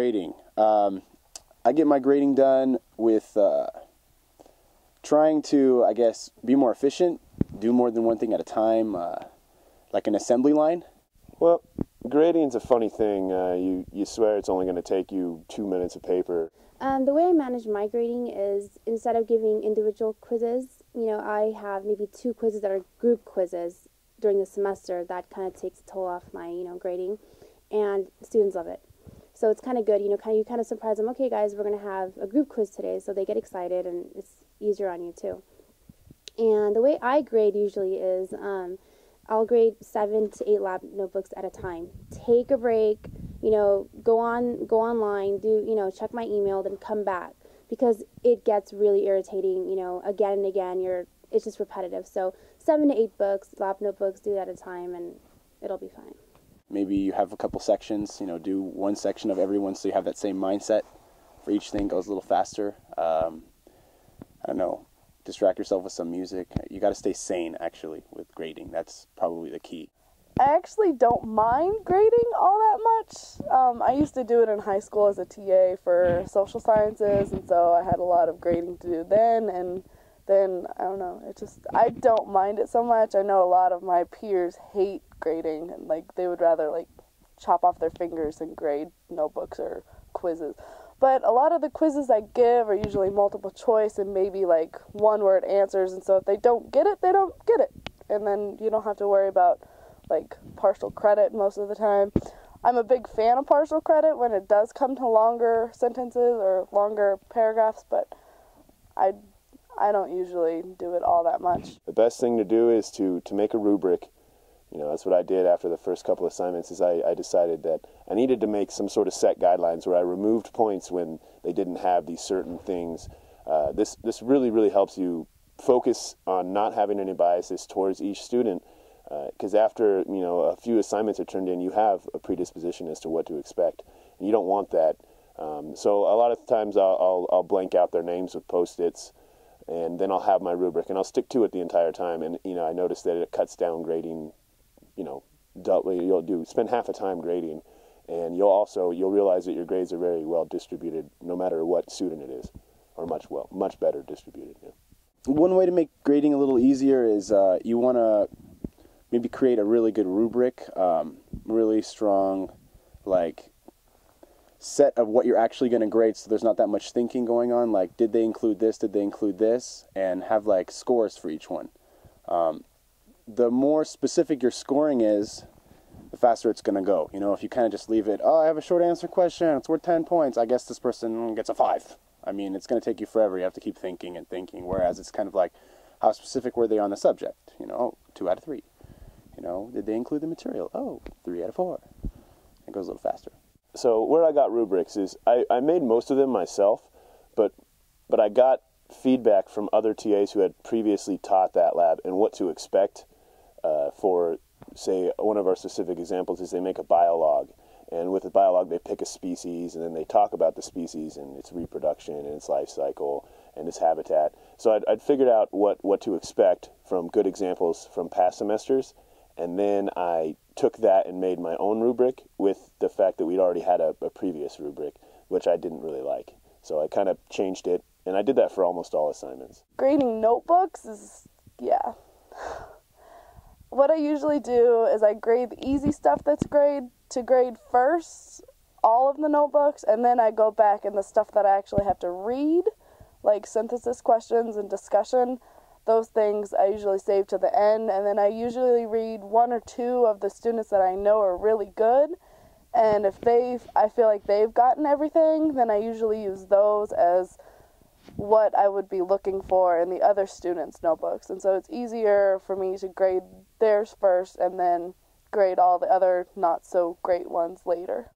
Grading. I get my grading done with trying to, I guess, be more efficient, do more than one thing at a time, like an assembly line. Well, grading's a funny thing. You swear it's only going to take you 2 minutes of paper. The way I manage my grading is instead of giving individual quizzes, I have maybe 2 quizzes that are group quizzes during the semester. That kind of takes a toll off my, grading, and students love it. So it's kind of good, you kind of surprise them, okay guys, we're going to have a group quiz today, so they get excited and it's easier on you too. And the way I grade usually is I'll grade 7 to 8 lab notebooks at a time. Take a break, go online, check my email, then come back, because it gets really irritating, again and again, it's just repetitive. So 7 to 8 books, lab notebooks, do that at a time, and it'll be fine. Maybe you have a couple sections, do one section of everyone so you have that same mindset for each thing, goes a little faster. I don't know, distract yourself with some music. You got to stay sane, actually, with grading. That's probably the key. I actually don't mind grading all that much. I used to do it in high school as a TA for social sciences, and so I had a lot of grading to do then, and then, I don't know, I don't mind it so much. I know a lot of my peers hate grading, and they would rather chop off their fingers and grade notebooks or quizzes. But a lot of the quizzes I give are usually multiple choice and maybe one-word answers, and so if they don't get it, they don't get it. And then you don't have to worry about partial credit most of the time. I'm a big fan of partial credit when it does come to longer sentences or longer paragraphs, but I don't usually do it all that much. The best thing to do is to make a rubric. That's what I did after the first couple assignments, is I decided that I needed to make some sort of set guidelines where I removed points when they didn't have these certain things. This really, really helps you focus on not having any biases towards each student, because after, a few assignments are turned in, you have a predisposition as to what to expect, and you don't want that. So a lot of times I'll blank out their names with Post-its, and then I'll have my rubric, and I'll stick to it the entire time. And, I noticed that it cuts down grading, you'll spend half the time grading, and you'll realize that your grades are very well distributed, no matter what student it is, or much better distributed. Yeah. One way to make grading a little easier is you want to maybe create a really good rubric, really strong, set of what you're actually going to grade, so there's not that much thinking going on, did they include this, did they include this, and have scores for each one. The more specific your scoring is, the faster it's going to go. If you kind of just leave it, I have a short answer question, it's worth 10 points, I guess this person gets a 5. It's going to take you forever. You have to keep thinking and thinking, whereas it's kind of how specific were they on the subject? 2 out of 3. Did they include the material? 3 out of 4. It goes a little faster. So where I got rubrics is I made most of them myself, but I got feedback from other TAs who had previously taught that lab and what to expect for, say, one of our specific examples is they make a biolog, and with the biolog they pick a species, and then they talk about the species and its reproduction and its life cycle and its habitat. So I'd figured out what to expect from good examples from past semesters, and then I took that and made my own rubric with the fact that we'd already had a previous rubric, which I didn't really like. So I kind of changed it, and I did that for almost all assignments. Grading notebooks is, yeah. What I usually do is I grade the easy stuff that's grade first, all of the notebooks, and then I go back and the stuff that I actually have to read, like synthesis questions and discussion, those things I usually save to the end, and then I usually read 1 or 2 of the students that I know are really good, and if I feel like they've gotten everything, then I usually use those as what I would be looking for in the other students' notebooks, and so it's easier for me to grade theirs first and then grade all the other not so great ones later.